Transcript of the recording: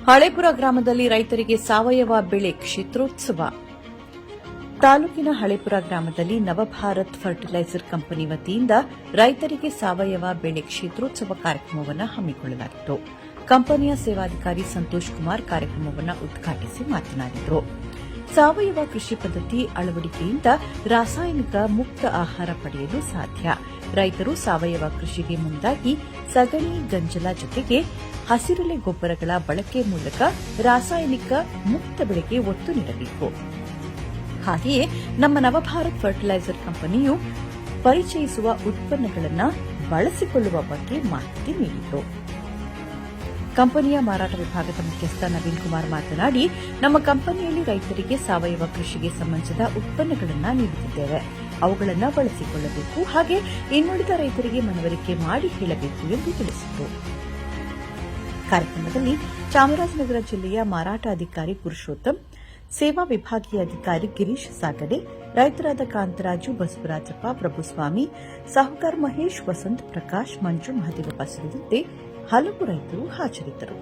ಹಳೇಪುರ ಗ್ರಾಮದಲ್ಲಿ ರೈತರಿಗೆ ಸಾವಯವ ಬೆಳೆ ಕ್ಷೇತ್ರೋತ್ಸವ. ತಾಲೂಕಿನ ಹಳೇಪುರ ಗ್ರಾಮದಲ್ಲಿ ನವಭಾರತ್ ಫರ್ಟಿಲೈಸರ್ ಕಂಪನಿ ವತಿಯಿಂದ ರೈತರಿಗೆ ಸಾವಯವ ಬೆಳೆ ಕ್ಷೇತ್ರೋತ್ಸವ ಕಾರ್ಯಕ್ರಮವನ್ನು ಹಮ್ಮಿಕೊಳ್ಳಲಾಗಿತ್ತು. ಕಂಪನಿಯ ಸೇವಾಧಿಕಾರಿ ಸಂತೋಷ್ ಕುಮಾರ್ ಕಾರ್ಯಕ್ರಮವನ್ನು ಉದ್ಘಾಟಿಸಿ ಮಾತನಾಡಿದರು. ಸಾವಯವ ಕೃಷಿ ಪದ್ಧತಿ ಅಳವಡಿಕೆಯಿಂದ ರಾಸಾಯನಿಕ ಮುಕ್ತ ಆಹಾರ ಪಡೆಯಲು ಸಾಧ್ಯ. ರೈತರು ಸಾವಯವ ಕೃಷಿಗೆ ಮುಂದಾಗಿ ಸಗಣಿ, ಗಂಜಲ ಜೊತೆಗೆ ಹಸಿರೆಲೆ ಗೊಬ್ಬರಗಳ ಬಳಕೆ ಮೂಲಕ ರಾಸಾಯನಿಕ ಮುಕ್ತ ಬೆಳೆಗೆ ಒತ್ತು ನೀಡಬೇಕು. ಹಾಗೆಯೇ ನಮ್ಮ ನವಭಾರತ್ ಫರ್ಟಿಲೈಸರ್ ಕಂಪನಿಯು ಪರಿಚಯಿಸುವ ಉತ್ಪನ್ನಗಳನ್ನು ಬಳಸಿಕೊಳ್ಳುವ ಬಗ್ಗೆ ಮಾಹಿತಿ ನೀಡಿತು. ಕಂಪನಿಯ ಮಾರಾಟ ವಿಭಾಗದ ಮುಖ್ಯಸ್ಥ ನವೀನ್ ಕುಮಾರ್ ಮಾತನಾಡಿ, ನಮ್ಮ ಕಂಪನಿಯಲ್ಲಿ ರೈತರಿಗೆ ಸಾವಯವ ಕೃಷಿಗೆ ಸಂಬಂಧಿಸಿದ ಉತ್ಪನ್ನಗಳನ್ನು ನೀಡುತ್ತಿದ್ದೇವೆ. ಅವುಗಳನ್ನು ಬಳಸಿಕೊಳ್ಳಬೇಕು. ಹಾಗೆ ಇನ್ನುಳಿದ ರೈತರಿಗೆ ಮನವರಿಕೆ ಮಾಡಿ ಹೇಳಬೇಕು ಎಂದು ತಿಳಿಸಿದರು. ಕಾರ್ಯಕ್ರಮದಲ್ಲಿ ಚಾಮರಾಜನಗರ ಜಿಲ್ಲೆಯ ಮಾರಾಟ ಅಧಿಕಾರಿ ಪುರುಷೋತ್ತಮ್, ಸೇವಾ ವಿಭಾಗೀಯ ಅಧಿಕಾರಿ ಗಿರೀಶ್ ಸಾಗಡೆ, ರೈತರಾದ ಕಾಂತರಾಜು, ಬಸವರಾಜಪ್ಪ, ಪ್ರಭುಸ್ವಾಮಿ, ಸಾಹುಕಾರ್ ಮಹೇಶ್, ವಸಂತ್ ಪ್ರಕಾಶ್, ಮಂಜು, ಮಹದೇವಪ್ಪ ಸೇರಿದಂತೆ ಹಲವು ರೈತರು ಹಾಜರಿದ್ದರು.